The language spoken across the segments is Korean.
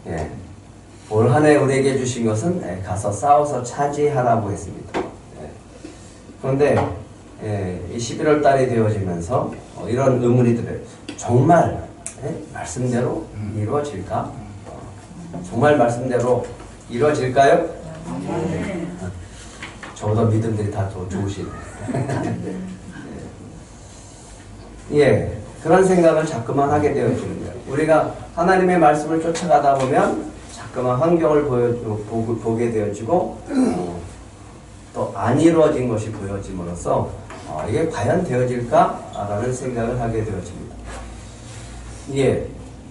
예, 올 한 해 우리에게 주신 것은 가서 싸워서 차지하라고 했습니다. 예, 그런데 이 11월 달이 되어지면서 이런 의문이 들어요. 정말 말씀대로 이루어질까? 정말 말씀대로 이루어질까요? 네. 저보다 믿음들이 다 더 좋으시네. 예, 그런 생각을 자꾸만 하게 되어지는 거예요. 우리가 하나님의 말씀을 쫓아가다 보면 자꾸만 환경을 보게 되어지고 또 안 이루어진 것이 보여짐으로써 이게 과연 되어질까라는 생각을 하게 되어집니다. 예,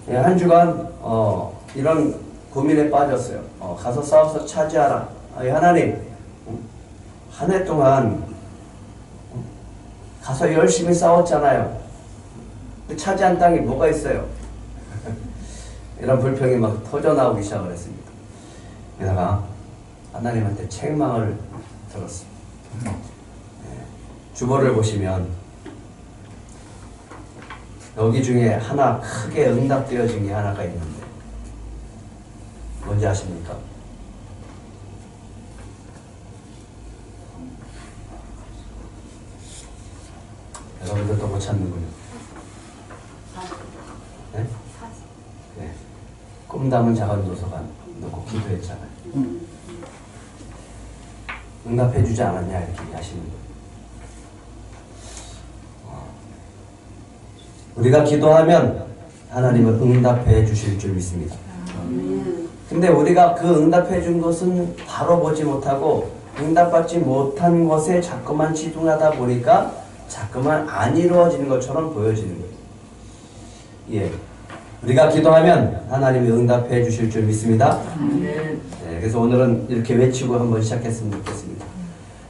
한 주간 이런 고민에 빠졌어요. 가서 싸워서 차지하라. 하나님, 한 해 동안 가서 열심히 싸웠잖아요. 차지한 땅이 뭐가 있어요? 이런 불평이 막 터져나오기 시작을 했습니다. 게다가 하나님한테 책망을 들었습니다. 주보를 보시면 여기 중에 하나 크게 응답되어진 게 하나가 있는데 뭔지 아십니까? 여러분들도 못 찾는군요. 네? 네. 꿈 담은 작은 도서관 놓고 기도했잖아요. 응답해주지 않았냐 이렇게 얘기하시는 거예요. 우리가 기도하면 하나님은 응답해 주실 줄 믿습니다. 근데 우리가 그 응답해 준 것은 바로 보지 못하고 응답받지 못한 것에 자꾸만 치중하다 보니까 자꾸만 안 이루어지는 것처럼 보여지는 거예요. 예, 우리가 기도하면 하나님이 응답해 주실 줄 믿습니다. 네, 그래서 오늘은 이렇게 외치고 한번 시작했으면 좋겠습니다.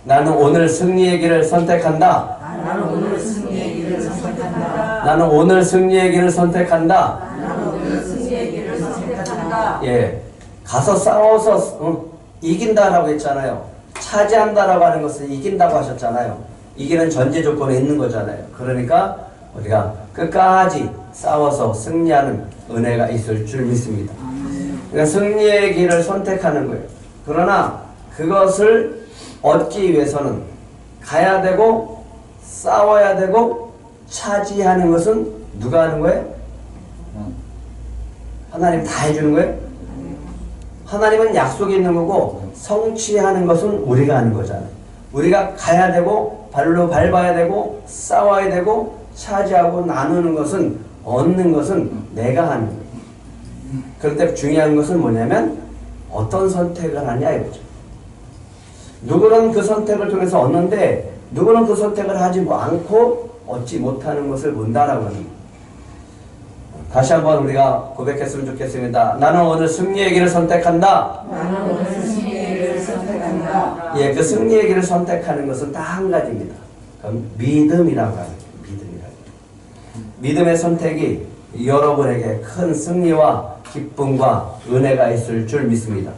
나는 오늘 승리의 길을 선택한다. 나는 오늘 승리의 길을 선택한다. 나는 오늘 승리의 길을 선택한다. 나는 오늘 승리의 길을 선택한다. 예, 가서 싸워서 이긴다라고 했잖아요. 차지한다라고 하는 것은 이긴다고 하셨잖아요. 이기는 전제 조건에 있는 거잖아요. 그러니까 우리가 끝까지 싸워서 승리하는 은혜가 있을 줄 믿습니다. 그러니까 승리의 길을 선택하는 거예요. 그러나 그것을 얻기 위해서는 가야 되고 싸워야 되고 차지하는 것은 누가 하는 거예요? 하나님 다 해주는 거예요? 하나님은 약속이 있는 거고 성취하는 것은 우리가 하는 거잖아요. 우리가 가야 되고 발로 밟아야 되고 싸워야 되고 차지하고 나누는 것은 얻는 것은 내가 하는 거예요. 그런데 중요한 것은 뭐냐면 어떤 선택을 하냐 이거죠. 누구는 그 선택을 통해서 얻는데 누구는 그 선택을 하지 않고 얻지 못하는 것을 본다라고 하는 거예요. 다시 한번 우리가 고백했으면 좋겠습니다. 나는 오늘 승리의 길을 선택한다. 나는 오늘 승리의 길을 선택한다. 예, 그 승리의 길을 선택하는 것은 딱 한 가지입니다. 그럼 믿음이라고 하는 거예요. 믿음의 선택이 여러분에게 큰 승리와 기쁨과 은혜가 있을 줄 믿습니다.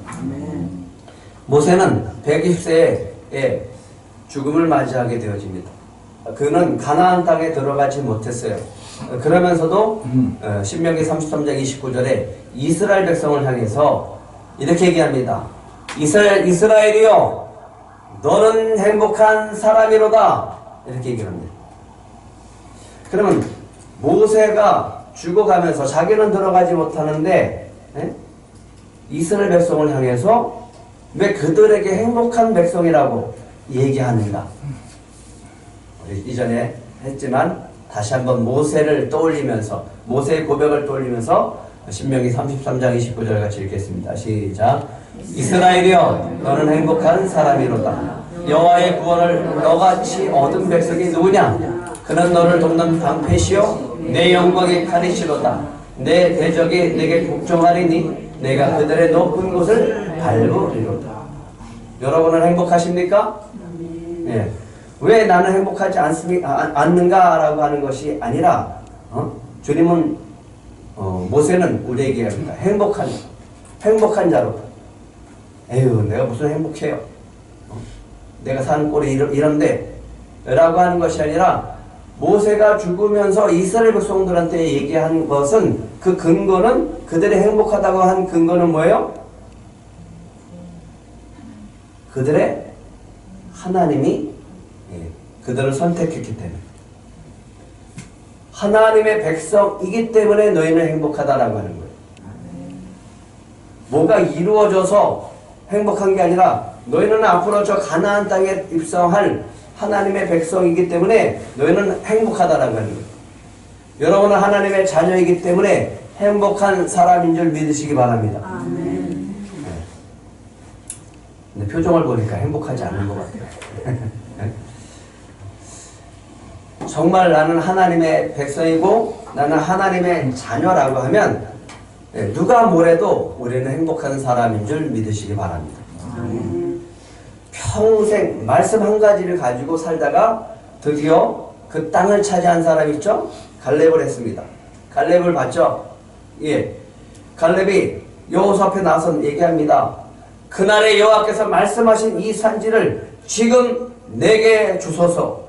모세는 120세에 죽음을 맞이하게 되어집니다. 그는 가나안 땅에 들어가지 못했어요. 그러면서도 신명기 33장 29절에 이스라엘 백성을 향해서 이렇게 얘기합니다. 이스라엘이여 너는 행복한 사람이로다. 이렇게 얘기를 합니다. 그러면 모세가 죽어가면서 자기는 들어가지 못하는데 이스라엘 백성을 향해서 왜 그들에게 행복한 백성이라고 얘기하는가? 우리 이전에 했지만 다시 한번 모세를 떠올리면서 모세의 고백을 떠올리면서 신명기 33장 29절 같이 읽겠습니다. 시작. 이스라엘이여 너는 행복한 사람이로다. 여호와의 구원을 너같이 얻은 백성이 누구냐? 그는 너를 돕는 방패시요 내 영광의 칼이시로다. 내 대적이 내게 복종하리니 내가 그들의 높은 곳을 밟으리로다. 여러분은 행복하십니까? 예. 왜 나는 행복하지 않는가라고 하는 것이 아니라 주님은 모세는 우리에게 합니다. 행복한 자로다. 에휴 내가 무슨 행복해요. 내가 사는 꼴이 이런데 라고 하는 것이 아니라 모세가 죽으면서 이스라엘 백성들한테 얘기한 것은 그 근거는 그들이 행복하다고 한 근거는 뭐예요? 그들의 하나님이 그들을 선택했기 때문에 하나님의 백성이기 때문에 너희는 행복하다라고 하는 거예요. 뭐가 이루어져서 행복한 게 아니라 너희는 앞으로 저 가나안 땅에 입성할 하나님의 백성이기 때문에 너희는 행복하다라고 하는 거예요. 여러분은 하나님의 자녀이기 때문에 행복한 사람인 줄 믿으시기 바랍니다. 아멘. 근데 표정을 보니까 행복하지 않은 것 같아요. 정말 나는 하나님의 백성이고 나는 하나님의 자녀라고 하면 누가 뭐래도 우리는 행복한 사람인 줄 믿으시기 바랍니다. 평생 말씀 한 가지를 가지고 살다가 드디어 그 땅을 차지한 사람 있죠? 갈렙을 했습니다. 갈렙을 봤죠? 예. 갈렙이 여호수아 앞에 나서 얘기합니다. 그날에 여호와께서 말씀하신 이 산지를 지금 내게 주소서.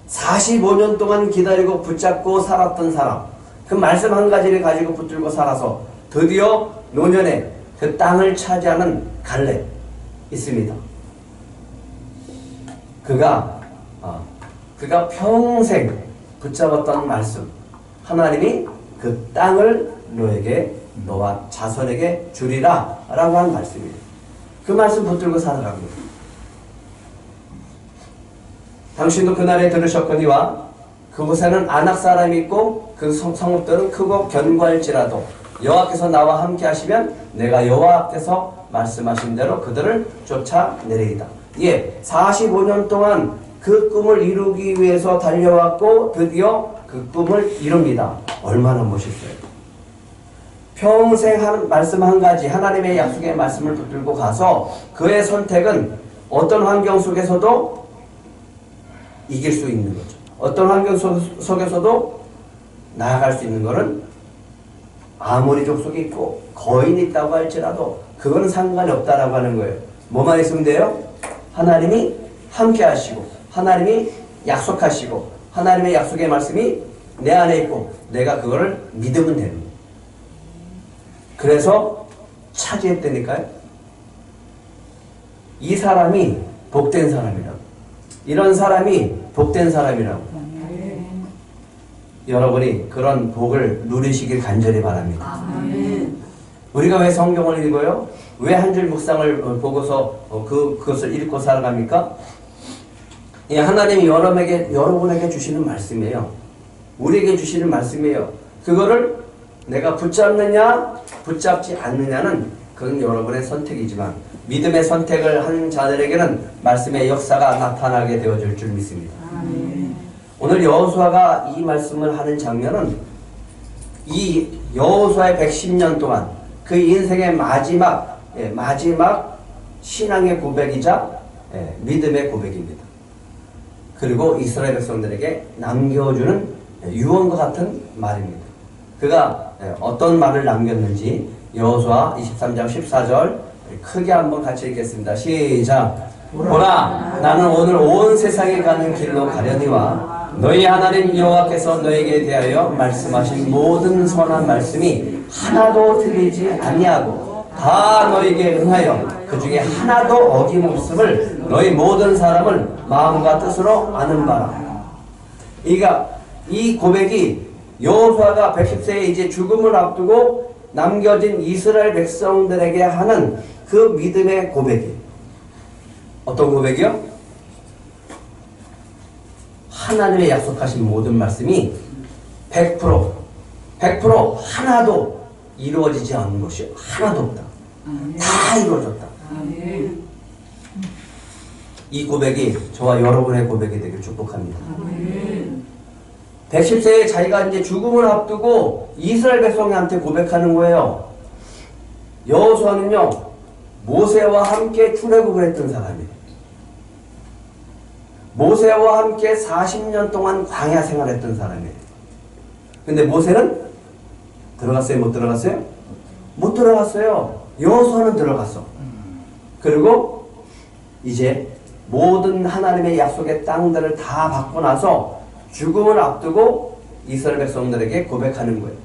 45년 동안 기다리고 붙잡고 살았던 사람, 그 말씀 한 가지를 가지고 붙들고 살아서 드디어 노년에 그 땅을 차지하는 갈렙 있습니다. 그가 평생 붙잡았던 말씀, 하나님이 그 땅을 너와 자손에게 주리라 라고 한 말씀이에요. 그 말씀 붙들고 살아간 거예요. 당신도 그날에 들으셨거니와 그곳에는 아낙 사람이 있고 그 성읍들은 크고 견고할지라도 여호와께서 나와 함께 하시면 내가 여호와께서 말씀하신 대로 그들을 쫓아내리이다. 예, 45년 동안 그 꿈을 이루기 위해서 달려왔고 드디어 그 꿈을 이룹니다. 얼마나 멋있어요. 평생 말씀 한 가지, 하나님의 약속의 말씀을 붙들고 가서 그의 선택은 어떤 환경 속에서도 이길 수 있는 거죠. 어떤 환경 속에서도 나아갈 수 있는 것은 아무리 족속이 있고 거인이 있다고 할지라도 그거는 상관이 없다라고 하는 거예요. 뭐만 있으면 돼요? 하나님이 함께 하시고 하나님이 약속하시고 하나님의 약속의 말씀이 내 안에 있고 내가 그거를 믿으면 되는 거예요. 그래서 차지했다니까요. 이 사람이 복된 사람이라고. 이런 사람이 복된 사람이라고. 여러분이 그런 복을 누리시길 간절히 바랍니다. 우리가 왜 성경을 읽어요? 왜 한 줄 묵상을 보고서 그것을 읽고 살아갑니까? 예, 하나님이 여러분에게 주시는 말씀이에요. 우리에게 주시는 말씀이에요. 그거를 내가 붙잡느냐 붙잡지 않느냐는 그건 여러분의 선택이지만 믿음의 선택을 한 자들에게는 말씀의 역사가 나타나게 되어질 줄 믿습니다. 오늘 여호수아가 이 말씀을 하는 장면은 이 여호수아의 110년 동안 그 인생의 마지막 신앙의 고백이자 믿음의 고백입니다. 그리고 이스라엘 백성들에게 남겨주는 유언과 같은 말입니다. 그가 어떤 말을 남겼는지 여호수아 23장 14절 크게 한번 같이 읽겠습니다. 시작. 보라, 나는 오늘 온 세상에 가는 길로 가려니와 너희 하나님 여호와께서 너에게 대하여 말씀하신 모든 선한 말씀이 하나도 틀리지 아니하고 다 너에게 응하여 그 중에 하나도 어김없음을 너희 모든 사람을 마음과 뜻으로 아는 바라. 이 고백이 여호수아가 110세에 이제 죽음을 앞두고 남겨진 이스라엘 백성들에게 하는 그 믿음의 고백이에요. 어떤 고백이요? 하나님의 약속하신 모든 말씀이 100% 하나도 이루어지지 않는 것이 하나도 없다. 다 이루어졌다. 이 고백이 저와 여러분의 고백이 되길 축복합니다. 110세에 자기가 이제 죽음을 앞두고 이스라엘 백성한테 고백하는 거예요. 여호수아는요, 모세와 함께 출애굽을 했던 사람이에요. 모세와 함께 40년 동안 광야 생활했던 사람이에요. 근데 모세는 들어갔어요? 못 들어갔어요? 못 들어갔어요. 여호수아는 들어갔어. 그리고 이제 모든 하나님의 약속의 땅들을 다 받고 나서 죽음을 앞두고 이스라엘 백성들에게 고백하는 거예요.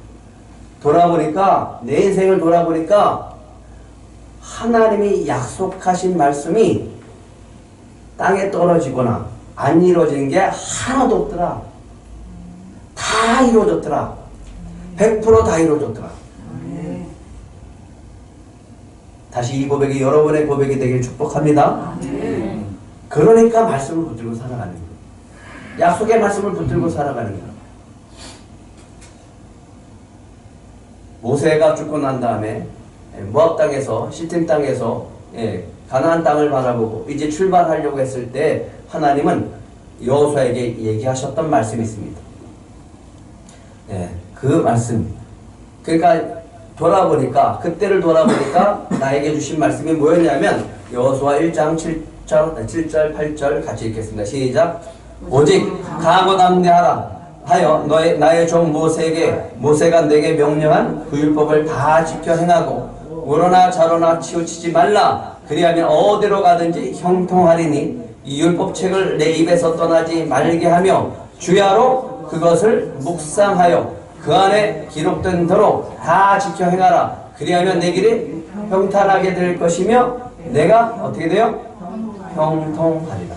돌아보니까 내 인생을 돌아보니까 하나님이 약속하신 말씀이 땅에 떨어지거나 안 이루어진 게 하나도 없더라. 다 이루어졌더라. 100%다 이루어졌더라. 다시 이 고백이 여러분의 고백이 되길 축복합니다. 그러니까 말씀을 붙들고 살아가는 거예요. 약속의 말씀을 붙들고 살아가는 거예요. 모세가 죽고 난 다음에 모압 땅에서 시팀 땅에서 가나안 땅을 바라보고 이제 출발하려고 했을 때 하나님은 여호수아에게 얘기하셨던 말씀이 있습니다. 그 말씀. 그러니까 그때를 돌아보니까 나에게 주신 말씀이 뭐였냐면 여호수아 1장 7절 8절 같이 읽겠습니다. 시작. 오직 강하고 담대하라 하여 나의 종 모세가 내게 명령한 그 율법을 다 지켜 행하고 우러나 좌로나 치우치지 말라. 그리하면 어디로 가든지 형통하리니 이 율법책을 내 입에서 떠나지 말게 하며 주야로 그것을 묵상하여 그 안에 기록된 대로 다 지켜 행하라. 그리하면 내 길이 평탄하게 될 것이며 내가 어떻게 돼요? 형통하리라.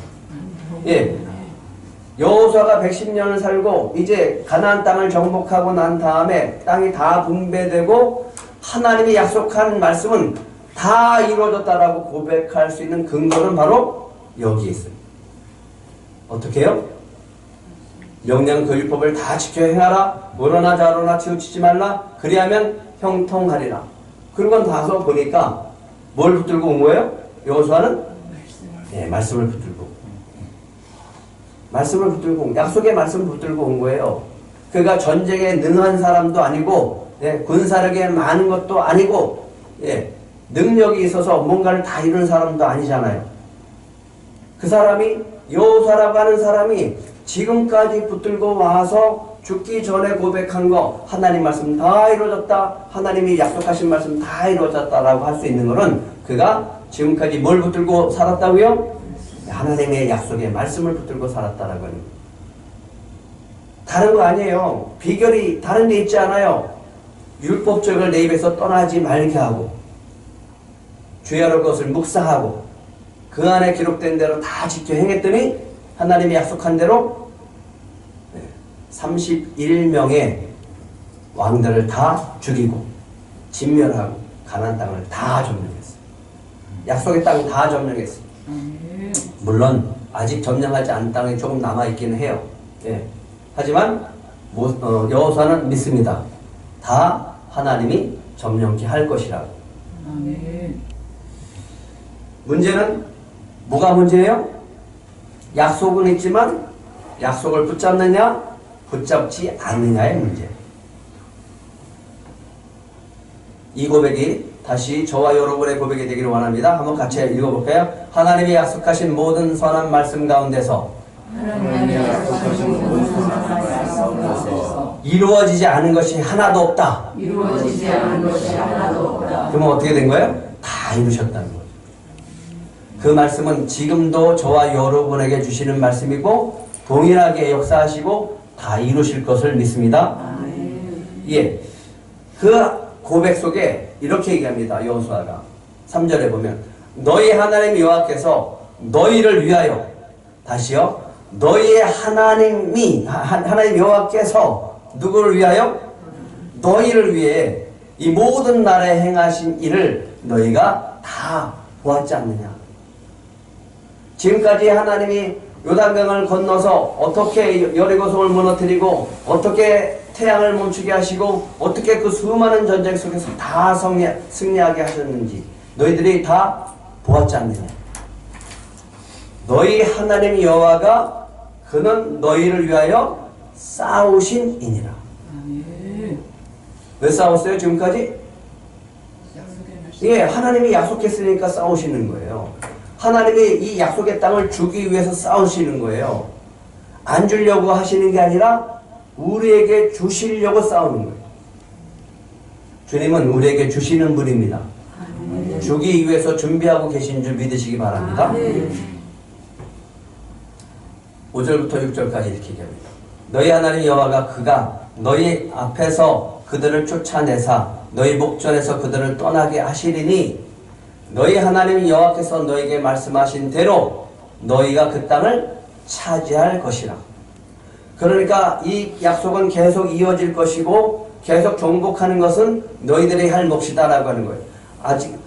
여호수아가 110년을 살고 이제 가나안 땅을 정복하고 난 다음에 땅이 다 분배되고 하나님이 약속한 말씀은 다 이루어졌다라고 고백할 수 있는 근거는 바로 여기에 있어요. 어떻게 해요? 명령 그 율법을 다 지켜 행하라. 우러나 좌로나 치우치지 말라. 그리하면 형통하리라. 그러고 나서 보니까 뭘 붙들고 온 거예요? 여호수아는 말씀을 붙들고 약속의 말씀을 붙들고 온 거예요. 그가 전쟁에 능한 사람도 아니고 군사력에 많은 것도 아니고 능력이 있어서 뭔가를 다 이룬 사람도 아니잖아요. 그 사람이 여호수아라고 하는 사람이 지금까지 붙들고 와서 죽기 전에 고백한 거 하나님 말씀 다 이루어졌다. 하나님이 약속하신 말씀 다 이루어졌다라고 할 수 있는 거는 그가 지금까지 뭘 붙들고 살았다고요? 하나님의 약속의 말씀을 붙들고 살았다라고 하는 거예요. 다른 거 아니에요. 비결이 다른 데 있지 않아요. 율법책을 내 입에서 떠나지 말게 하고 주야로 그것을 묵상하고 그 안에 기록된 대로 다 지켜 행했더니 하나님이 약속한 대로 31명의 왕들을 다 죽이고 진멸하고 가나안 땅을 다 점령했어요. 약속의 땅 다 점령했어요. 물론 아직 점령하지 않은 땅이 조금 남아있기는 해요. 하지만 여호수아는 믿습니다. 다 하나님이 점령케 할 것이라고. 문제는 뭐가 문제예요? 약속은 있지만 약속을 붙잡느냐 붙잡지 않느냐의 문제. 이 고백이 다시 저와 여러분의 고백이 되기를 원합니다. 한번 같이 읽어볼까요? 하나님이 약속하신 모든 선한 말씀 가운데서 이루어지지 않은 것이 하나도 없다. 그러면 어떻게 된 거예요? 다 이루셨다는 거예요. 그 말씀은 지금도 저와 여러분에게 주시는 말씀이고 동일하게 역사하시고 다 이루실 것을 믿습니다. 그 고백 속에 이렇게 얘기합니다. 여호수아가 3절에 보면 너희 하나님 여호와께서 너희를 위하여 다시요. 너희의 하나님 여호와께서 누구를 위하여? 너희를 위해 이 모든 날에 행하신 일을 너희가 다 보았지 않느냐. 지금까지 하나님이 요단강을 건너서 어떻게 여리고성을 무너뜨리고 어떻게 태양을 멈추게 하시고 어떻게 그 수많은 전쟁 속에서 다 승리하게 하셨는지 너희들이 다 보았지 않느냐. 너희 하나님 여호와가 그는 너희를 위하여 싸우신 이니라. 왜 싸웠어요 지금까지? 하나님이 약속했으니까 싸우시는 거예요. 하나님이 이 약속의 땅을 주기 위해서 싸우시는 거예요. 안 주려고 하시는 게 아니라 우리에게 주시려고 싸우는 거예요. 주님은 우리에게 주시는 분입니다. 주기 위해서 준비하고 계신 줄 믿으시기 바랍니다. 5절부터 6절까지 이렇게 얘기합니다. 너희 하나님 여호와가 그가 너희 앞에서 그들을 쫓아내사 너희 목전에서 그들을 떠나게 하시리니 너희 하나님 여호와께서 너희에게 말씀하신 대로 너희가 그 땅을 차지할 것이라. 그러니까 이 약속은 계속 이어질 것이고 계속 정복하는 것은 너희들이 할 몫이다라고 하는 거예요.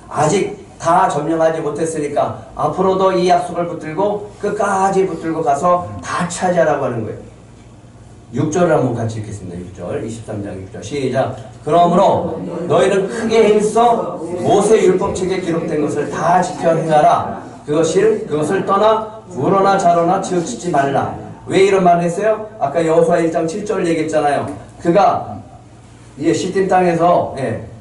아직 다 점령하지 못했으니까 앞으로도 이 약속을 붙들고 끝까지 붙들고 가서 다 차지하라고 하는 거예요. 6절을 한번 같이 읽겠습니다. 6절 23장 6절 시작. 그러므로 너희는 크게 힘써 모세 율법책에 기록된 것을 다 지켜 행하라. 그것을 떠나 우러나 좌로나 치우치지 말라. 왜 이런 말을 했어요? 아까 여호수아 1장 7절 얘기했잖아요. 그가 시팀 땅에서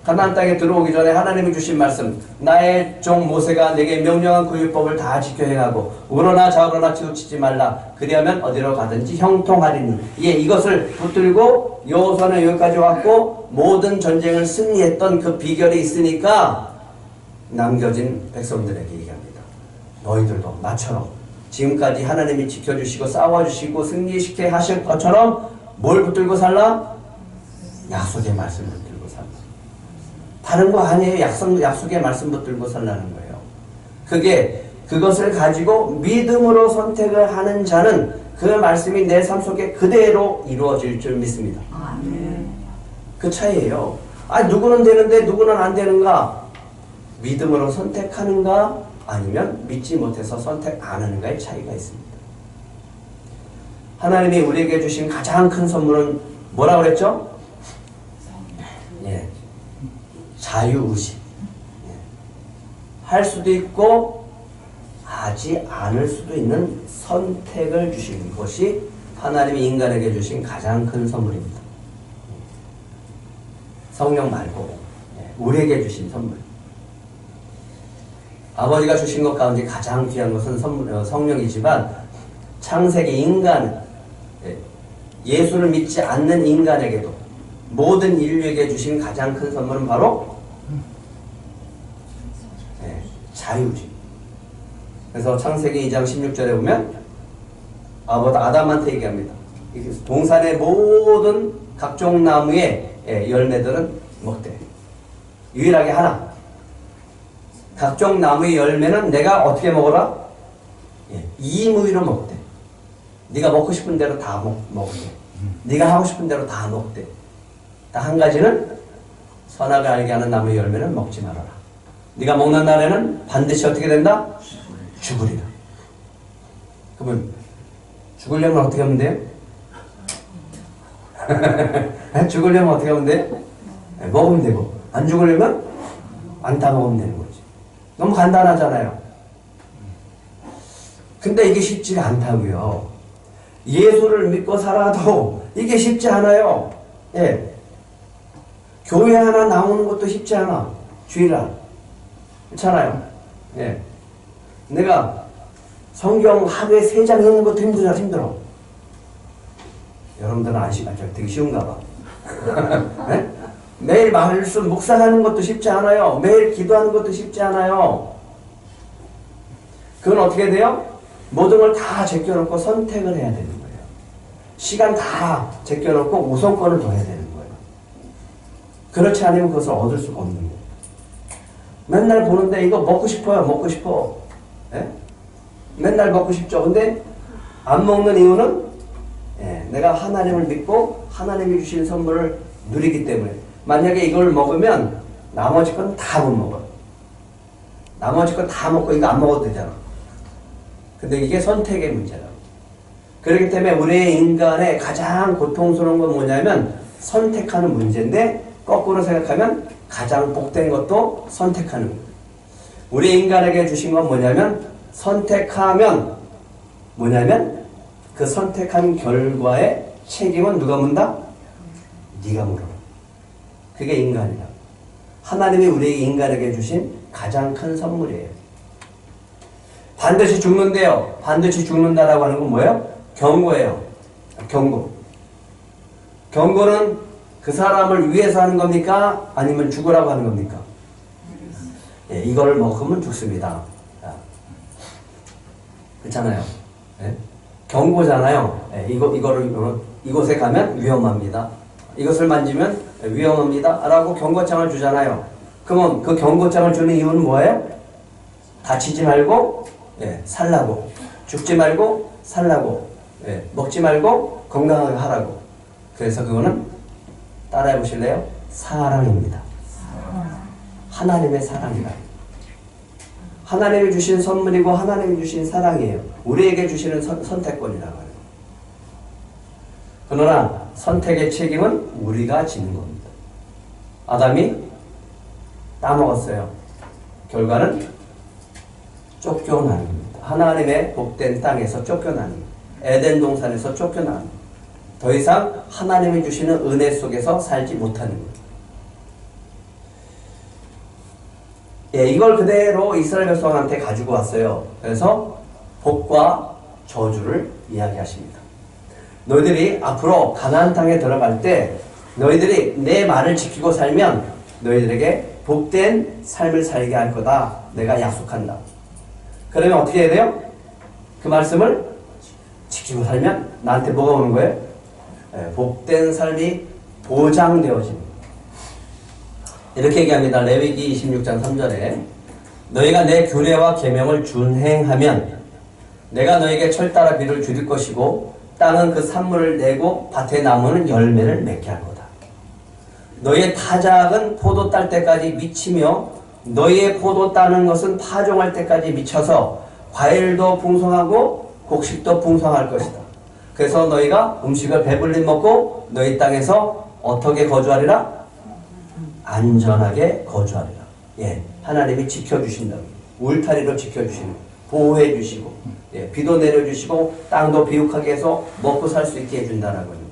가나안 땅에 들어오기 전에 하나님이 주신 말씀, 나의 종 모세가 내게 명령한 그 율법을 다 지켜 행하고 우러나 좌우러나 치우치지 말라. 그리하면 어디로 가든지 형통하리니. 이것을 붙들고 여호수아는 여기까지 왔고 모든 전쟁을 승리했던 그 비결이 있으니까 남겨진 백성들에게 얘기합니다. 너희들도 나처럼 지금까지 하나님이 지켜주시고 싸워주시고 승리시켜 하실 것처럼 뭘 붙들고 살라? 약속의 말씀을 붙들고 살라. 다른 거 아니에요. 약속의 말씀 붙들고 살라는 거예요. 그것을 가지고 믿음으로 선택을 하는 자는 그 말씀이 내 삶 속에 그대로 이루어질 줄 믿습니다. 그 차이예요. 누구는 되는데 누구는 안 되는가? 믿음으로 선택하는가? 아니면 믿지 못해서 선택 안 하는가의 차이가 있습니다. 하나님이 우리에게 주신 가장 큰 선물은 뭐라고 그랬죠? 자유의식. 할 수도 있고 하지 않을 수도 있는 선택을 주신 것이 하나님이 인간에게 주신 가장 큰 선물입니다. 성령 말고 우리에게 주신 선물. 아버지가 주신 것 가운데 가장 귀한 것은 성령이지만 창세기 인간, 예수를 믿지 않는 인간에게도 모든 인류에게 주신 가장 큰 선물은 바로 자유지. 그래서 창세기 2장 16절에 보면 아담한테 얘기합니다. 동산의 모든 각종 나무의 열매들은 먹되 유일하게 하나, 각종 나무의 열매는 내가 어떻게 먹어라? 이무의로 먹되. 네가 먹고 싶은 대로 다 먹되. 네가 하고 싶은 대로 다 먹되. 딱 한 가지는 선악을 알게 하는 나무의 열매는 먹지 말아라. 네가 먹는 날에는 반드시 어떻게 된다? 죽으리라. 그러면 죽으려면 어떻게 하면 돼요? 죽으려면 어떻게 하면 돼? 먹으면 되고, 안 죽으려면 안 다 먹으면 되는 거지. 너무 간단하잖아요. 근데 이게 쉽지가 않다고요. 예수를 믿고 살아도 이게 쉽지 않아요. 교회 하나 나오는 것도 쉽지 않아. 주일날. 그렇잖아요. 내가 성경 하루에 3장 읽는 것도 힘들어. 여러분들은 아시죠? 되게 쉬운가 봐. 매일 말씀 묵상하는 것도 쉽지 않아요. 매일 기도하는 것도 쉽지 않아요. 그건 어떻게 돼요? 모든 걸 다 제껴놓고 선택을 해야 되는 거예요. 시간 다 제껴놓고 우선권을 둬야 되는 거예요. 그렇지 않으면 그것을 얻을 수가 없는 거예요. 맨날 보는데 이거 먹고 싶어요. 먹고 싶어. 맨날 먹고 싶죠. 근데 안 먹는 이유는 내가 하나님을 믿고 하나님이 주신 선물을 누리기 때문에. 만약에 이걸 먹으면 나머지 건 다 못 먹어요. 나머지 건 다 먹고 이거 안 먹어도 되잖아. 근데 이게 선택의 문제라고. 그렇기 때문에 우리 인간의 가장 고통스러운 건 뭐냐면 선택하는 문제인데 거꾸로 생각하면 가장 복된 것도 선택하는 거예요. 우리 인간에게 주신 건 뭐냐면 선택하면 뭐냐면 그 선택한 결과의 책임은 누가 문다? 네가 물어라. 그게 인간이다. 하나님이 우리 인간에게 주신 가장 큰 선물이에요. 반드시 죽는데요. 반드시 죽는다라고 하는 건 뭐예요? 경고예요. 경고. 경고는 그 사람을 위해서 하는 겁니까? 아니면 죽으라고 하는 겁니까? 이걸 먹으면 죽습니다. 그렇잖아요. 경고잖아요. 이거를 이곳에 가면 위험합니다. 이것을 만지면 위험합니다. 라고 경고장을 주잖아요. 그러면 그 경고장을 주는 이유는 뭐예요? 다치지 말고 살라고, 죽지 말고 살라고, 먹지 말고 건강하게 하라고. 그래서 그거는 따라해 보실래요? 사랑입니다. 하나님의 사랑이다. 하나님이 주신 선물이고 하나님이 주신 사랑이에요. 우리에게 주시는 선택권이라고 해요. 그러나 선택의 책임은 우리가 지는 겁니다. 아담이 따먹었어요. 결과는 쫓겨나는 겁니다. 하나님의 복된 땅에서 쫓겨나는 겁니다. 에덴 동산에서 쫓겨나는 겁니다. 더 이상 하나님이 주시는 은혜 속에서 살지 못하는 겁니다. 이걸 그대로 이스라엘 백성한테 가지고 왔어요. 그래서 복과 저주를 이야기하십니다. 너희들이 앞으로 가나안 땅에 들어갈 때 너희들이 내 말을 지키고 살면 너희들에게 복된 삶을 살게 할 거다. 내가 약속한다. 그러면 어떻게 해야 돼요? 그 말씀을 지키고 살면 나한테 뭐가 오는 거예요? 복된 삶이 보장되어집니다. 이렇게 얘기합니다. 레위기 26장 3절에 너희가 내 규례와 계명을 준행하면 내가 너에게 철따라 비를 줄일 것이고 땅은 그 산물을 내고 밭의 나무는 열매를 맺게 할 거다. 너희의 타작은 포도 딸 때까지 미치며 너희의 포도 따는 것은 파종할 때까지 미쳐서 과일도 풍성하고 곡식도 풍성할 것이다. 그래서 너희가 음식을 배불리 먹고 너희 땅에서 어떻게 거주하리라? 안전하게 거주하리라. 하나님이 지켜주신다. 울타리로 지켜주시는, 보호해 주시고, 비도 내려주시고 땅도 비옥하게 해서 먹고 살 수 있게 해준다는 거예요.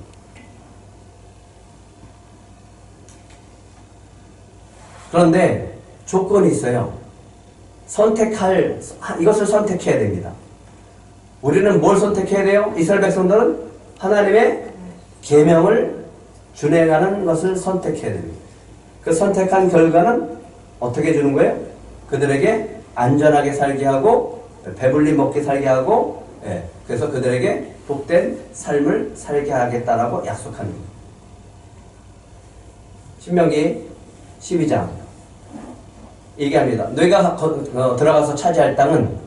그런데 조건이 있어요. 이것을 선택해야 됩니다. 우리는 뭘 선택해야 돼요? 이스라엘 백성들은 하나님의 계명을 준행하는 것을 선택해야 됩니다. 그 선택한 결과는 어떻게 주는 거예요? 그들에게 안전하게 살게 하고 배불리 먹게 살게 하고 그래서 그들에게 복된 삶을 살게 하겠다라고 약속하는 거예요. 신명기 12장 얘기합니다. 너희가 들어가서 차지할 땅은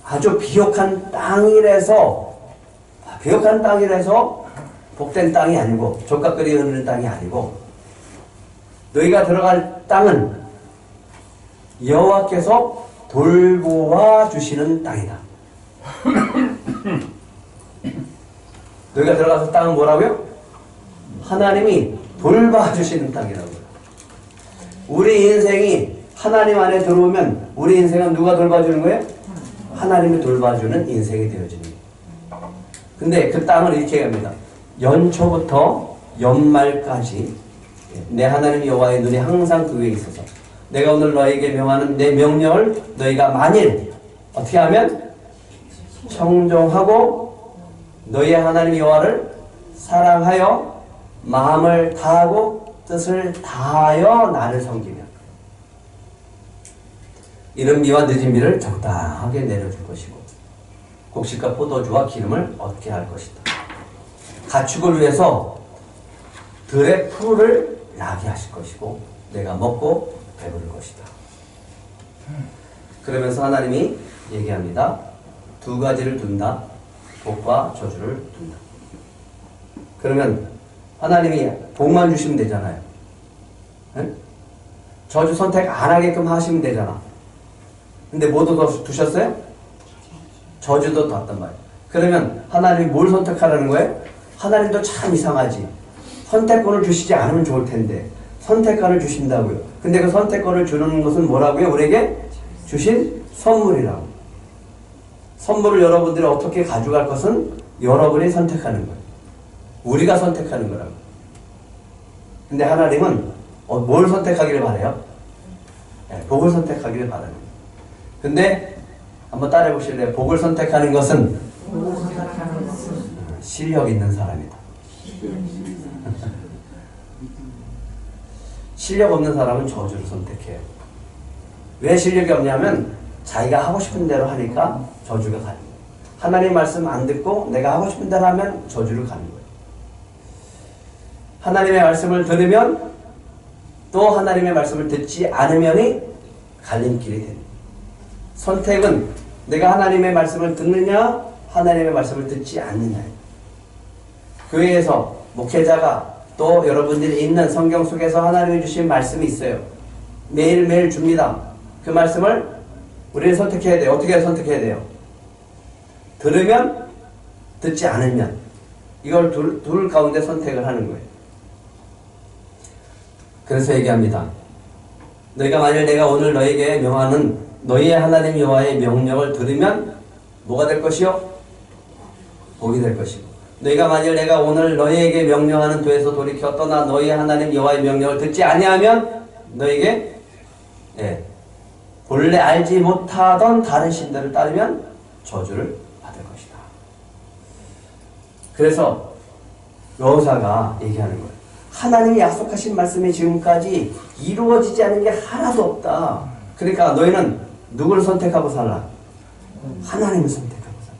아주 비옥한 땅이라서 복된 땅이 아니고 족각거리 흐르는 땅이 아니고 너희가 들어갈 땅은 여호와께서 돌보아 주시는 땅이다. 너희가 들어가서 땅은 뭐라고요? 하나님이 돌봐 주시는 땅이라고요. 우리 인생이 하나님 안에 들어오면 우리 인생은 누가 돌봐주는 거예요? 하나님이 돌봐주는 인생이 되어지는 거예요. 근데 그 땅을 이렇게 합니다. 연초부터 연말까지 내 하나님 여호와의 눈이 항상 그 위에 있어서 내가 오늘 너에게 명하는 내 명령을 너희가 만일 어떻게 하면 청종하고 너희의 하나님 여호와를 사랑하여 마음을 다하고 뜻을 다하여 나를 섬기며 이른 비와 늦은 비를 적당하게 내려줄 것이고 곡식과 포도주와 기름을 얻게 할 것이다. 가축을 위해서 들의 풀을 나게 하실 것이고 내가 먹고 배부를 것이다. 그러면서 하나님이 얘기합니다. 두 가지를 둔다. 복과 저주를 둔다. 그러면 하나님이 복만 주시면 되잖아요. 네? 저주 선택 안 하게끔 하시면 되잖아. 근데 뭐도 두셨어요? 저주도 뒀단 말이에요. 그러면 하나님이 뭘 선택하라는 거예요? 하나님도 참 이상하지. 선택권을 주시지 않으면 좋을 텐데 선택권을 주신다고요. 근데 그 선택권을 주는 것은 뭐라고요? 우리에게 주신 선물이라고. 선물을 여러분들이 어떻게 가져갈 것은 여러분이 선택하는 거예요. 우리가 선택하는 거라고. 근데 하나님은 뭘 선택하기를 바래요? 복을 선택하기를 바라는 거예요. 근데 한번 따라해 보실래요? 복을 선택하는 것은 실력 있는 사람이다. 실력 없는 사람은 저주를 선택해요. 왜 실력이 없냐면 자기가 하고 싶은 대로 하니까 저주가 가요. 하나님 말씀 안 듣고 내가 하고 싶은 대로 하면 저주를 가는 거예요. 하나님의 말씀을 들으면 또 하나님의 말씀을 듣지 않으면이 갈림길이 됩니다. 선택은 내가 하나님의 말씀을 듣느냐 하나님의 말씀을 듣지 않느냐예요. 교회에서 목회자가 또 여러분들이 있는 성경 속에서 하나님이 주신 말씀이 있어요. 매일매일 줍니다. 그 말씀을 우리는 선택해야 돼요. 어떻게 선택해야 돼요? 들으면 듣지 않으면 이걸 둘 가운데 선택을 하는 거예요. 그래서 얘기합니다. 너희가 만일 내가 오늘 너에게 명하는 너희의 하나님 여호와의 명령을 들으면 뭐가 될 것이요? 복이 될 것이고 너희가 만일 내가 오늘 너희에게 명령하는 도에서 돌이켜 떠나 너희의 하나님 여호와의 명령을 듣지 아니하면 너희에게 본래 알지 못하던 다른 신들을 따르면 저주를 받을 것이다. 그래서 여호사가 얘기하는 거예요. 하나님이 약속하신 말씀이 지금까지 이루어지지 않은 게 하나도 없다. 그러니까 너희는 누구를 선택하고 살라? 하나님을 선택하고 살라.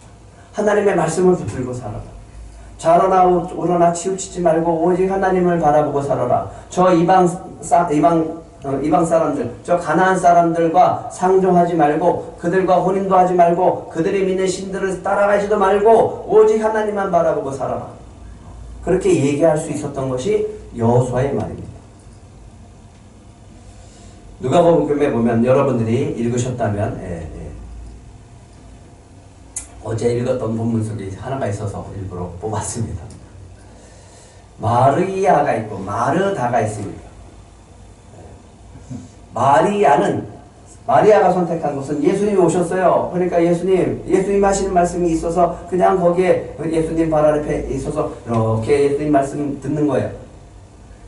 하나님의 말씀을 붙들고 살아라. 좌로나 우로나 치우치지 말고 오직 하나님을 바라보고 살아라. 저 이방 사람들, 저 가나안 사람들과 상종하지 말고 그들과 혼인도 하지 말고 그들이 믿는 신들을 따라가지도 말고 오직 하나님만 바라보고 살아라. 그렇게 얘기할 수 있었던 것이 여호수아의 말입니다. 누가복음에 보면 여러분들이 읽으셨다면 어제 읽었던 본문 속에 하나가 있어서 일부러 뽑았습니다. 마르이아가 있고 마르다가 있습니다. 마리아가 선택한 것은 예수님이 오셨어요. 그러니까 예수님 하시는 말씀이 있어서 그냥 거기에 예수님 발 앞에 있어서 이렇게 예수님 말씀 듣는 거예요.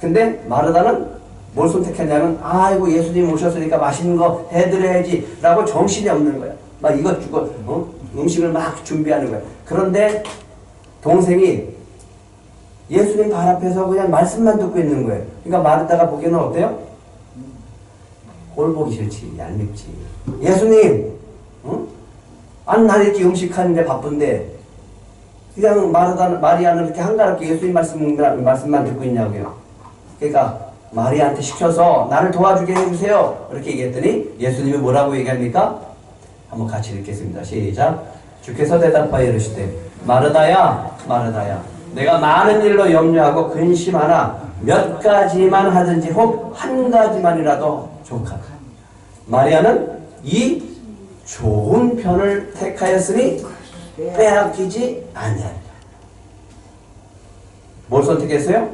근데 마르다는 뭘 선택했냐면 아이고 예수님 오셨으니까 맛있는 거 해드려야지 라고 정신이 없는 거야. 막 이것저것 음식을 막 준비하는 거야. 그런데 동생이 예수님 발 앞에서 그냥 말씀만 듣고 있는 거예요. 그러니까 마르다가 보기에는 어때요? 꼴 보기 싫지, 얄밉지. 예수님, 안 날 이렇게 음식하는데 바쁜데 그냥 마리아는 이렇게 한가롭게 예수님 말씀만 듣고 있냐고요. 그러니까 마리아한테 시켜서 나를 도와주게 해주세요. 이렇게 얘기했더니 예수님이 뭐라고 얘기합니까? 한번 같이 읽겠습니다. 시작. 주께서 대답하여 이르시되 마르다야 마르다야 내가 많은 일로 염려하고 근심하나 몇 가지만 하든지 혹 한 가지만이라도 족하다. 마리아는 이 좋은 편을 택하였으니 빼앗기지 아니하리라. 뭘 선택했어요?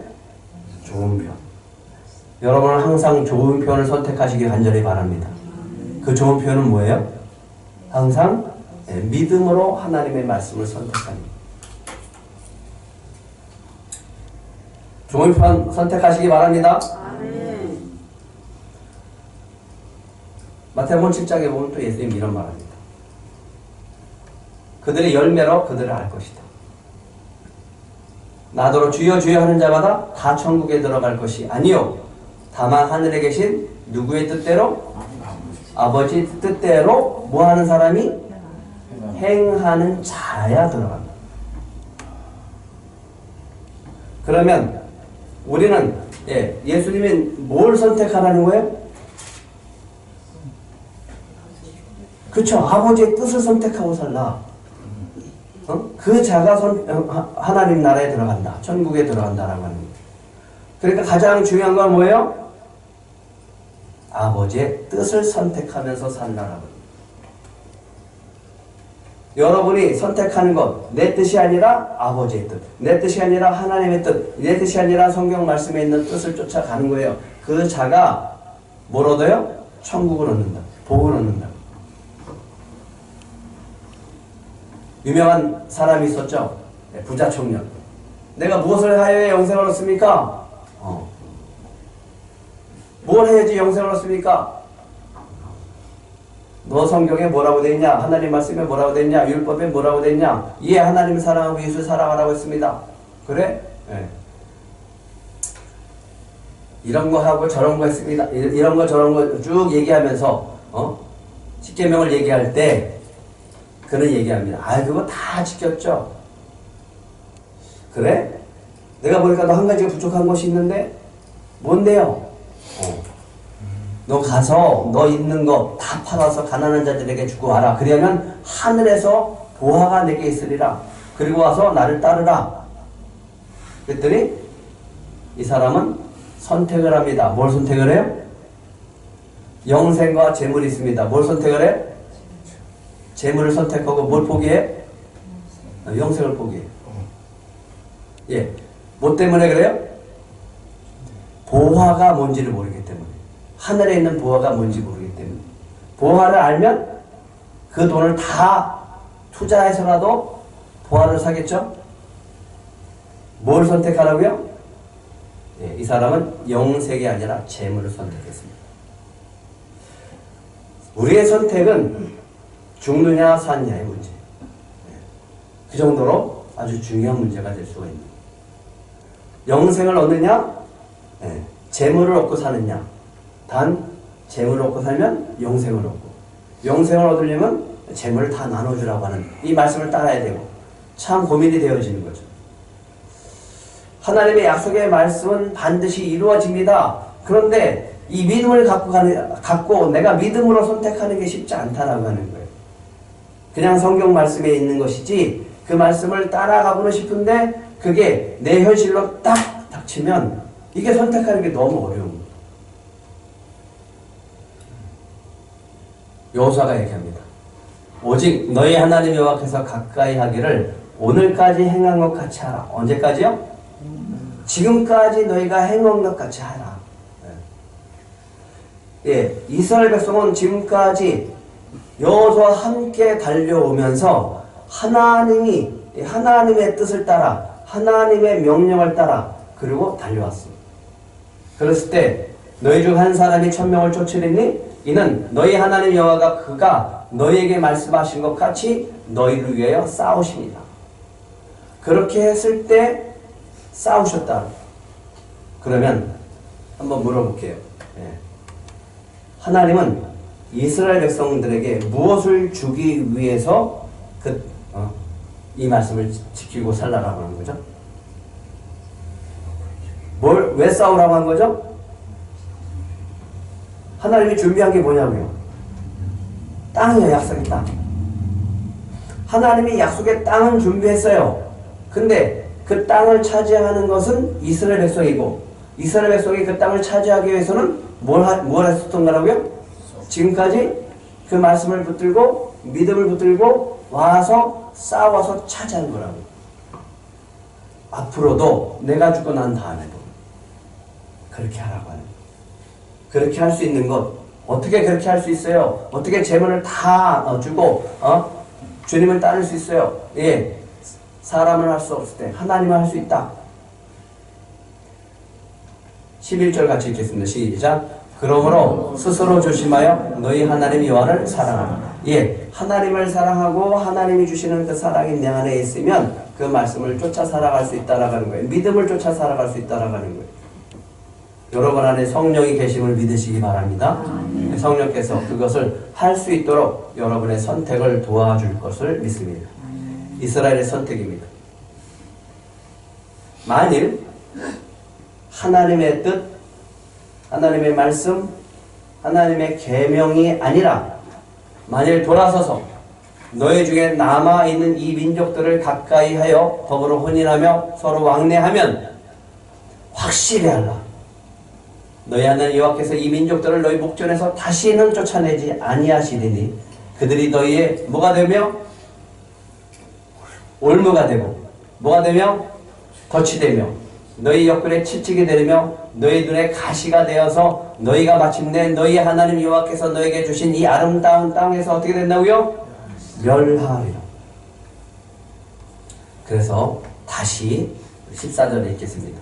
좋은 편. 여러분은 항상 좋은 편을 선택하시길 간절히 바랍니다. 그 좋은 편은 뭐예요? 항상 믿음으로 하나님의 말씀을 선택하는 것. 좋은 편 선택하시기 바랍니다. 마태복음 7장에 보면 또 예수님 이런 말합니다. 그들의 열매로 그들을 알 것이다. 나더러 주여 주여 하는 자마다 다 천국에 들어갈 것이 아니요 다만 하늘에 계신 누구의 뜻대로? 아버지 뜻대로 뭐 하는 사람이? 행하는 자야 들어간다. 그러면 우리는 예수님이 뭘 선택하라는 거예요? 그쵸. 아버지의 뜻을 선택하고 살라. 그 자가 하나님 나라에 들어간다. 천국에 들어간다라고 하는 거예요. 그러니까 가장 중요한 건 뭐예요? 아버지의 뜻을 선택하면서 살라라고. 여러분이 선택하는 것, 내 뜻이 아니라 아버지의 뜻, 내 뜻이 아니라 하나님의 뜻, 내 뜻이 아니라 성경 말씀에 있는 뜻을 쫓아가는 거예요. 그 자가 뭘 얻어요? 천국을 얻는다. 복을 얻는다. 유명한 사람이 있었죠. 부자 청년. 내가 무엇을 하여야 영생을 얻습니까? 뭘 해야지 영생을 얻습니까? 너 성경에 뭐라고 돼 있냐? 하나님 말씀에 뭐라고 돼 있냐? 율법에 뭐라고 돼 있냐? 예, 하나님을 사랑하고 예수를 사랑하라고 했습니다. 그래? 네. 이런 거 하고 저런 거 했습니다. 이런 거 저런 거 쭉 얘기하면서 십계명을 얘기할 때 그는 얘기합니다. 아, 그거 다 지켰죠. 그래? 내가 보니까 너 한 가지가 부족한 것이 있는데 뭔데요? 너 가서 너 있는 거 다 팔아서 가난한 자들에게 주고 와라. 그러면 하늘에서 보화가 내게 있으리라. 그리고 와서 나를 따르라. 그랬더니 이 사람은 선택을 합니다. 뭘 선택을 해요? 영생과 재물이 있습니다. 뭘 선택을 해? 재물을 선택하고 뭘 포기해? 영생을 포기해. 예. 뭐 때문에 그래요? 보화가 뭔지를 모르기 때문에. 하늘에 있는 보화가 뭔지 모르기 때문에. 보화를 알면 그 돈을 다 투자해서라도 보화를 사겠죠? 뭘 선택하라고요? 예, 이 사람은 영생이 아니라 재물을 선택했습니다. 우리의 선택은 죽느냐 사느냐의 문제. 그 정도로 아주 중요한 문제가 될 수가 있는 거예요. 영생을 얻느냐, 재물을 얻고 사느냐. 단 재물을 얻고 살면 영생을 얻고, 영생을 얻으려면 재물을 다 나눠주라고 하는 이 말씀을 따라야 되고, 참 고민이 되어지는 거죠. 하나님의 약속의 말씀은 반드시 이루어집니다. 그런데 이 믿음을 갖고 내가 믿음으로 선택하는 게 쉽지 않다라고 하는 거예요. 그냥 성경 말씀에 있는 것이지 그 말씀을 따라가고는 싶은데 그게 내 현실로 딱 닥치면 이게 선택하는 게 너무 어려운 거예요. 여호수아가 얘기합니다. 오직 너희 하나님 여호와께서 가까이 하기를 오늘까지 행한 것 같이 하라. 언제까지요? 지금까지 너희가 행한 것 같이 하라. 예, 이스라엘 백성은 지금까지 여호수아와 함께 달려오면서 하나님의 뜻을 따라 하나님의 명령을 따라 그리고 달려왔습니다. 그랬을 때 너희 중 한 사람이 1000명을 쫓으리니 이는 너희 하나님 여호와가 그가 너희에게 말씀하신 것 같이 너희를 위하여 싸우십니다. 그렇게 했을 때 싸우셨다. 그러면 한번 물어볼게요. 하나님은 이스라엘 백성들에게 무엇을 주기 위해서 이 말씀을 지키고 살라라고 하는 거죠? 왜 싸우라고 한 거죠? 하나님이 준비한 게 뭐냐고요? 땅이에요. 약속의 땅. 하나님이 약속의 땅은 준비했어요. 근데 그 땅을 차지하는 것은 이스라엘 백성이고, 이스라엘 백성이 그 땅을 차지하기 위해서는 뭘 했었던 거라고요? 지금까지 그 말씀을 붙들고 믿음을 붙들고 와서 싸워서 차지한 거라고. 앞으로도 내가 죽고 난 다음에도 그렇게 하라고 하는 거예요. 그렇게 할 수 있는 것, 어떻게 그렇게 할 수 있어요? 어떻게 재물을 다 주고 주님을 따를 수 있어요? 예, 사람을 할 수 없을 때 하나님을 할 수 있다. 11절 같이 읽겠습니다. 시작. 그러므로 스스로 조심하여 너희 하나님 여호와를 사랑하라. 예, 하나님을 사랑하고 하나님이 주시는 그 사랑이 내 안에 있으면 그 말씀을 쫓아 살아갈 수 있다라는 거예요. 믿음을 쫓아 살아갈 수 있다라는 거예요. 여러분 안에 성령이 계심을 믿으시기 바랍니다. 성령께서 그것을 할 수 있도록 여러분의 선택을 도와줄 것을 믿습니다. 이스라엘의 선택입니다. 만일 하나님의 뜻, 하나님의 말씀, 하나님의 계명이 아니라 만일 돌아서서 너희 중에 남아있는 이 민족들을 가까이 하여 더불어 혼인하며 서로 왕래하면 확실히 알라. 너희 하나님 여호와께서 이 민족들을 너희 목전에서 다시는 쫓아내지 아니하시리니 그들이 너희의 뭐가 되며 올무가 되고 뭐가 되며 덫이 되며 너희 옆구리에 채찍이 되며 너희 눈에 가시가 되어서 너희가 마침내 너희 하나님 여호와께서 너에게 주신 이 아름다운 땅에서 어떻게 된다고요? 멸하리라. 그래서 다시 14절에 읽겠습니다.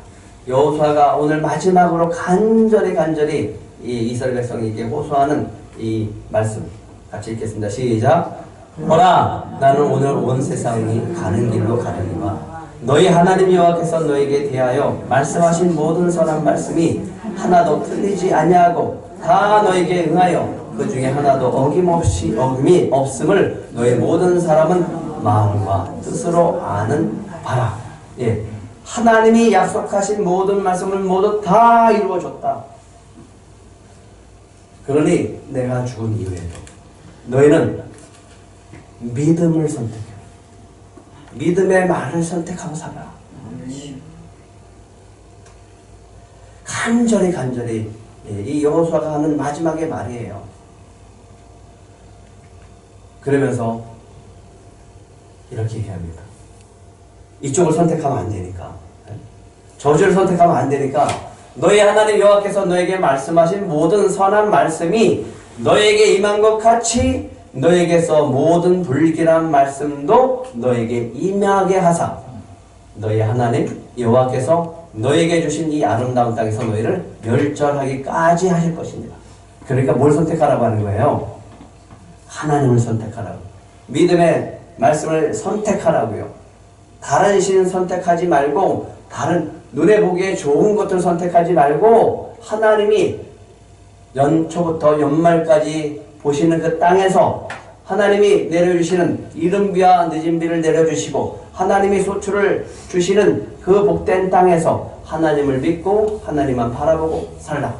여호수아가 오늘 마지막으로 간절히 이 이스라엘 백성에게 호소하는 이 말씀 같이 읽겠습니다. 시작. 보라, 나는 오늘 온 세상이 가는 길로 가려니와 너희 하나님 여호와께서 너에게 대하여 말씀하신 모든 선한 말씀이 하나도 틀리지 아니하고 다 너에게 응하여 그 중에 하나도 어김이 없음을 너의 모든 사람은 마음과 뜻으로 아는 바라. 예, 하나님이 약속하신 모든 말씀을 모두 다 이루어줬다. 그러니 내가 죽은 이후에도 너희는 믿음을 선택해. 믿음의 말을 선택하고 살아. 간절히 이 여호수아가 하는 마지막의 말이에요. 그러면서 이렇게 얘기합니다. 이쪽을 선택하면 안 되니까, 저주를 선택하면 안 되니까 너희 하나님 여호와께서 너에게 말씀하신 모든 선한 말씀이 너에게 임한 것 같이 너에게서 모든 불길한 말씀도 너에게 임하게 하사 너희 하나님 여호와께서 너에게 주신 이 아름다운 땅에서 너희를 멸절하기까지 하실 것입니다. 그러니까 뭘 선택하라고 하는 거예요? 하나님을 선택하라고. 믿음의 말씀을 선택하라고요. 다른 신 선택하지 말고, 다른 눈에 보기에 좋은 것들 선택하지 말고, 하나님이 연초부터 연말까지 보시는 그 땅에서 하나님이 내려주시는 이른 비와 늦은 비를 내려주시고 하나님이 소출을 주시는 그 복된 땅에서 하나님을 믿고 하나님만 바라보고 살라.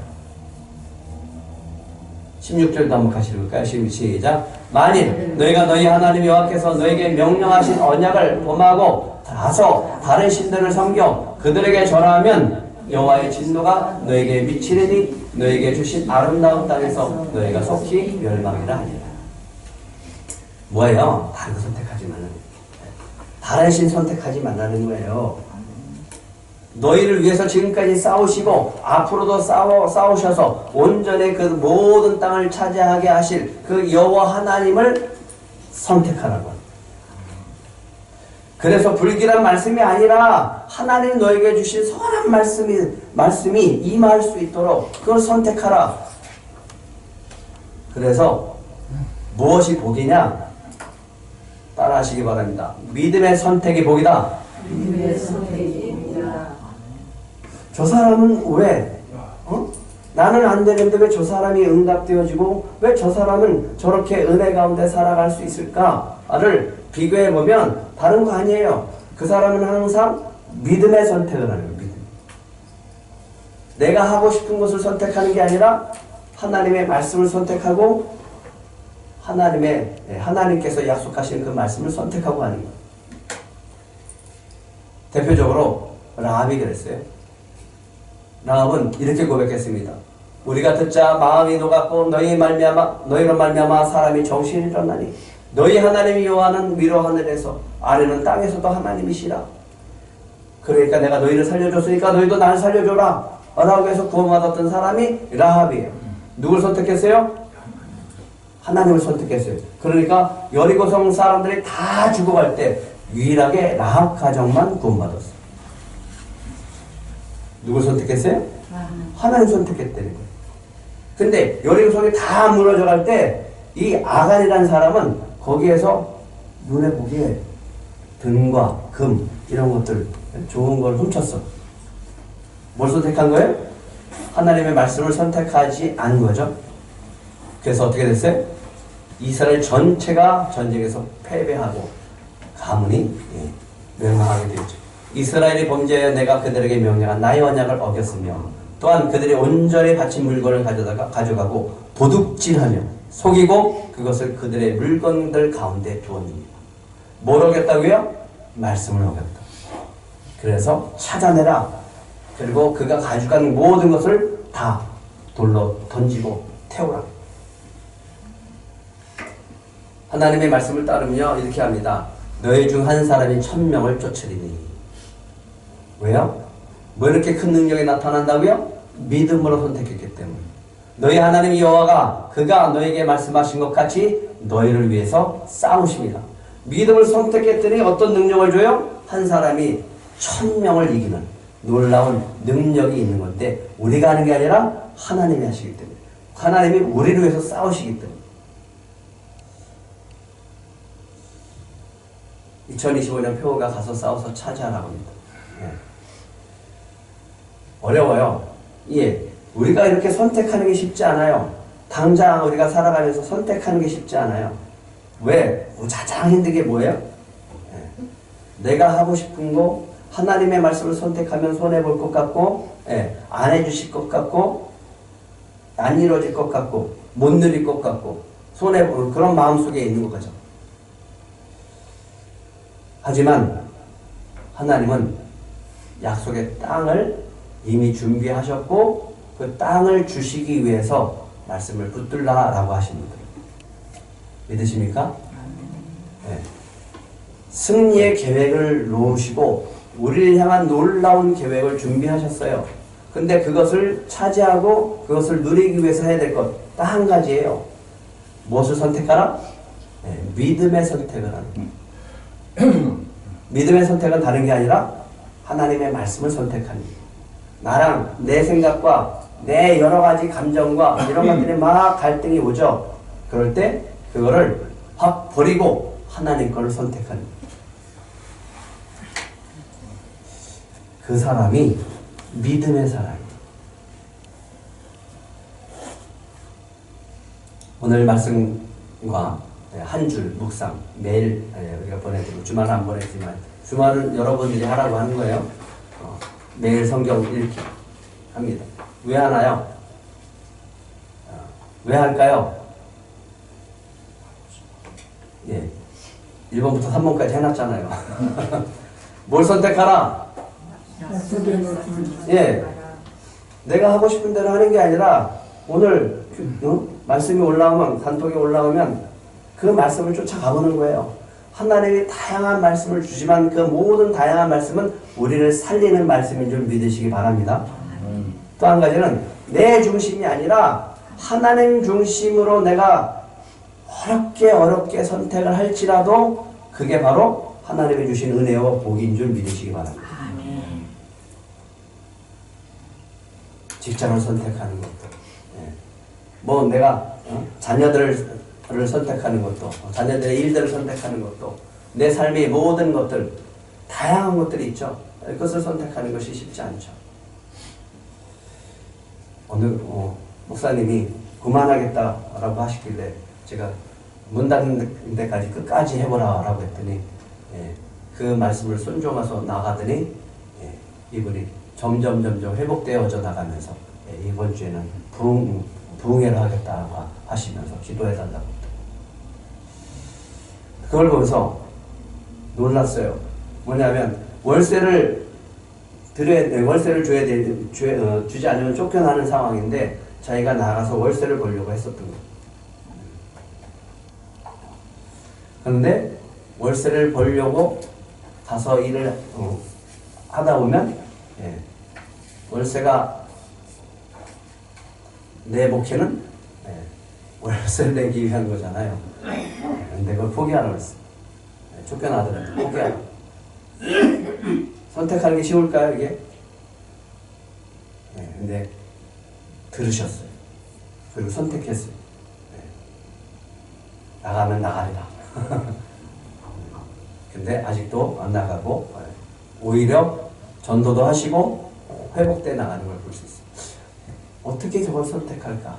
16절도 한번 같이 읽을까요? 시작. 만일 너희가 너희 하나님 여호와께서 너에게 명령하신 언약을 범하고 가서 다른 신들을 섬겨 그들에게 절하면 여호와의 진노가 너에게 미치리니 너에게 주신 아름다운 땅에서 너희가 속히 멸망이라 하리라. 뭐예요? 다른 거 선택하지 말라는 거예요. 다른 신 선택하지 말라는 거예요. 너희를 위해서 지금까지 싸우시고 앞으로도 싸우셔서 온전히 그 모든 땅을 차지하게 하실 그 여호와 하나님을 선택하라고 합니다. 그래서 불길한 말씀이 아니라 하나님 너에게 주신 선한 말씀이 임할 수 있도록 그걸 선택하라. 그래서 무엇이 복이냐? 따라하시기 바랍니다. 믿음의 선택이 복이다. 믿음의 선택입니다. 저 사람은 왜? 나는 안 되는데 왜 저 사람이 응답되어지고 왜 저 사람은 저렇게 은혜 가운데 살아갈 수 있을까를 비교해보면 다른 거 아니에요. 그 사람은 항상 믿음의 선택을 하는 거예요. 믿음. 내가 하고 싶은 것을 선택하는 게 아니라 하나님의 말씀을 선택하고 하나님께서 약속하신 그 말씀을 선택하고 하는 거예요. 대표적으로 라합이 그랬어요. 라합은 이렇게 고백했습니다. 우리가 듣자 마음이 녹았고 너희로 말미암아 사람이 정신이 일어나니 너희 하나님 여호와는 위로 하늘에서 아래는 땅에서도 하나님이시라. 그러니까 내가 너희를 살려줬으니까 너희도 나를 살려줘라 라고 해서 구원받았던 사람이 라합이에요. 누굴 선택했어요? 하나님을 선택했어요. 그러니까 여리고성 사람들이 다 죽어갈 때 유일하게 라합 가정만 구원받았어요. 누굴 선택했어요? 하나님 선택했다는 거예요. 근데 여리고성이 다 무너져 갈 때 이 아간이라는 사람은 거기에서 눈에 보기에 등과 금 이런 것들 좋은 걸 훔쳤어. 뭘 선택한 거예요? 하나님의 말씀을 선택하지 않은 거죠. 그래서 어떻게 됐어요? 이스라엘 전체가 전쟁에서 패배하고 가문이 멸망하게 되었죠. 이스라엘이 범죄하여 내가 그들에게 명령한 나의 언약을 어겼으며 또한 그들이 온전히 바친 물건을 가져가고 도둑질하며 속이고 그것을 그들의 물건들 가운데 두었습니다. 뭘 어겼다고요? 말씀을 어겼다. 그래서 찾아내라. 그리고 그가 가져간 모든 것을 다 돌로 던지고 태우라. 하나님의 말씀을 따르며 이렇게 합니다. 너희 중 한 사람이 1000명을 쫓으리니. 왜요? 뭐 이렇게 큰 능력이 나타난다고요? 믿음으로 선택했기 때문에. 너희 하나님 여호와가 그가 너에게 말씀하신 것 같이 너희를 위해서 싸우십니다. 믿음을 선택했더니 어떤 능력을 줘요? 한 사람이 1000명을 이기는 놀라운 능력이 있는 건데 우리가 하는 게 아니라 하나님이 하시기 때문에. 하나님이 우리를 위해서 싸우시기 때문에. 2025년 표가 가서 싸워서 차지하라고 합니다. 네. 어려워요. 예. 우리가 이렇게 선택하는 게 쉽지 않아요. 당장 우리가 살아가면서 선택하는 게 쉽지 않아요. 왜? 가장 힘든 게 뭐예요? 내가 하고 싶은 거 하나님의 말씀을 선택하면 손해볼 것 같고, 안 해주실 것 같고, 안 이루어질 것 같고, 못 누릴 것 같고, 손해볼 그런 마음속에 있는 거죠. 하지만 하나님은 약속의 땅을 이미 준비하셨고 그 땅을 주시기 위해서 말씀을 붙들라라고 하십니다. 믿으십니까? 네. 승리의 계획을 놓으시고 우리를 향한 놀라운 계획을 준비하셨어요. 근데 그것을 차지하고 그것을 누리기 위해서 해야 될 것 딱 한 가지예요. 무엇을 선택하라? 네, 믿음의 선택을 하는. 믿음의 선택은 다른 게 아니라 하나님의 말씀을 선택하는 거예요. 나랑 내 생각과 내 여러 가지 감정과 이런 것들이 막 갈등이 오죠. 그럴 때 그거를 확 버리고 하나님 거를 선택하는 거예요. 그 사람이 믿음의 사람이에요. 오늘 말씀과 한 줄 묵상 매일 우리가 보내드리고 주말은 안 보내지만 주말은 여러분들이 하라고 하는 거예요. 매일 성경 읽기 합니다. 왜 하나요? 왜 할까요? 1번부터 3번까지 해놨잖아요. 뭘 선택하라? 내가 하고 싶은 대로 하는 게 아니라 오늘 말씀이 올라오면 단톡이 올라오면 그 말씀을 쫓아가보는 거예요. 하나님이 다양한 말씀을 주지만 그 모든 다양한 말씀은 우리를 살리는 말씀인 줄 믿으시기 바랍니다. 또 한 가지는 내 중심이 아니라 하나님 중심으로 내가 어렵게 선택을 할지라도 그게 바로 하나님이 주신 은혜와 복인 줄 믿으시기 바랍니다. 직장을 선택하는 것도, 내가 자녀들을 선택하는 것도, 자녀들의 일들을 선택하는 것도, 내 삶의 모든 것들, 다양한 것들이 있죠. 그것을 선택하는 것이 쉽지 않죠. 오늘 목사님이 그만하겠다라고 하시길래 제가 문 닫는 데까지 끝까지 해보라라고 했더니 그 말씀을 순종해서 나가더니 이분이 점점 회복되어져 나가면서 이번 주에는 부흥회를 하겠다고 하시면서 기도해달라고. 그걸 보면서 놀랐어요. 뭐냐면 월세를 줘야 주지 않으면 쫓겨나는 상황인데 자기가 나가서 월세를 벌려고 했었던 거예요. 그런데 월세를 벌려고 가서 일을 하다 보면 월세가 내 목표는 월세를 내기 위한 거잖아요. 근데 그걸 포기하라고 했어. 쫓겨나더라도 포기하라. 선택하는 게 쉬울까요, 이게? 근데 들으셨어요. 그리고 선택했어요. 나가면 나가리라. 근데 아직도 안 나가고 오히려 전도도 하시고 회복돼 나가는 걸 볼 수 있어요. 어떻게 저걸 선택할까?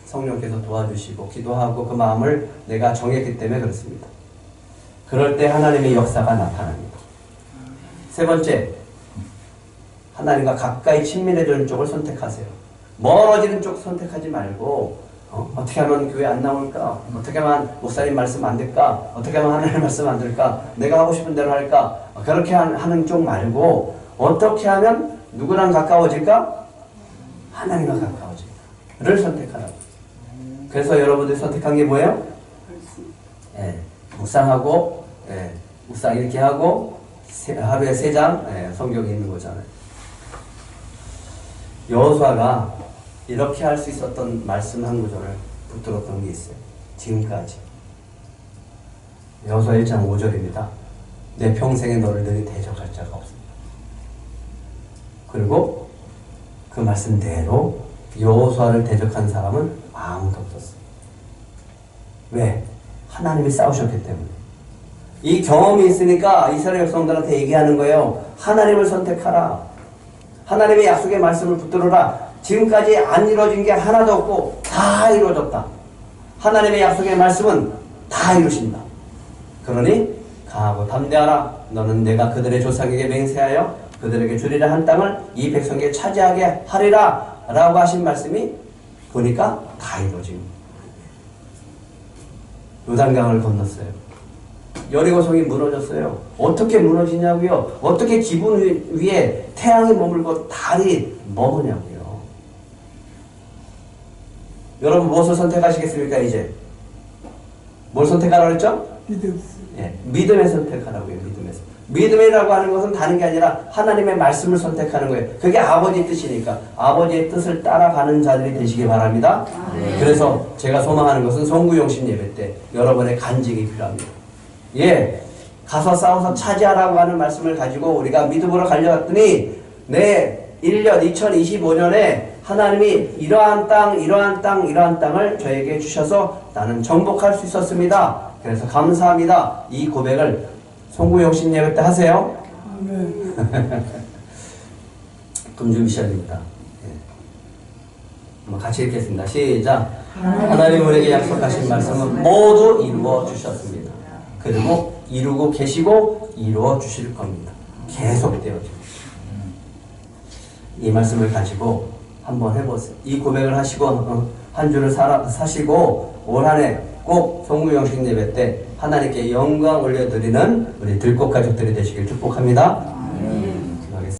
성령께서 도와주시고 기도하고 그 마음을 내가 정했기 때문에 그렇습니다. 그럴 때 하나님의 역사가 나타납니다. 세 번째, 하나님과 가까이 친밀해지는 쪽을 선택하세요. 멀어지는 쪽 선택하지 말고 어떻게 하면 교회 안 나올까? 어떻게 하면 목사님 말씀 안 될까? 어떻게 하면 하나님 말씀 안 들까? 내가 하고 싶은 대로 할까? 그렇게 하는 쪽 말고 어떻게 하면 누구랑 가까워질까? 하나님과 가까워질까를 선택하라고. 그래서 여러분들이 선택한 게 뭐예요? 묵상하고 묵상 이렇게 하고 하루에 3장 성경이 있는 거잖아요. 여호수아가 이렇게 할 수 있었던 말씀 한 구절을 붙들었던 게 있어요. 지금까지. 여호수아 1장 5절입니다. 내 평생에 너를 능히 대적할 자가 없습니다. 그리고 그 말씀대로 여호수아를 대적한 사람은 아무도 없었어요. 왜? 하나님이 싸우셨기 때문에. 이 경험이 있으니까 이스라엘 백성들한테 얘기하는 거예요. 하나님을 선택하라. 하나님의 약속의 말씀을 붙들어라. 지금까지 안 이루어진 게 하나도 없고 다 이루어졌다. 하나님의 약속의 말씀은 다 이루신다. 그러니 강하고 담대하라. 너는 내가 그들의 조상에게 맹세하여 그들에게 주리라 한 땅을 이 백성에게 차지하게 하리라 라고 하신 말씀이 보니까 다 이루어진 요단강을 건넜어요. 여리고성이 무너졌어요. 어떻게 무너지냐고요? 어떻게 기분 위에 태양이 머물고 달이 머무냐고요? 여러분 무엇을 선택하시겠습니까? 이제 뭘 선택하라고 했죠? 믿음. 예, 믿음의 선택하라고요. 믿음에서. 믿음이라고 하는 것은 다른 게 아니라 하나님의 말씀을 선택하는 거예요. 그게 아버지의 뜻이니까 아버지의 뜻을 따라가는 자들이 되시기 바랍니다. 그래서 제가 소망하는 것은 송구영신 예배 때 여러분의 간직이 필요합니다. 예, 가서 싸워서 차지하라고 하는 말씀을 가지고 우리가 믿음으로 갈려갔더니 내 1년 2025년에 하나님이 이러한 땅을 저에게 주셔서 나는 정복할 수 있었습니다. 그래서 감사합니다. 이 고백을 송구영신 예배 때 하세요. 아멘. 금주 미션입니다. 예. 한번 같이 읽겠습니다. 시작. 하나님 우리에게 약속하신 말씀은 모두 이루어 주셨습니다. 그리고 이루고 계시고 이루어 주실 겁니다. 계속 되어집니다. 이 말씀을 가지고 한번 해보세요. 이 고백을 하시고 한 주를 사시고 올 한 해 꼭 송구영신 예배 때 하나님께 영광 올려드리는 우리 들꽃 가족들이 되시길 축복합니다.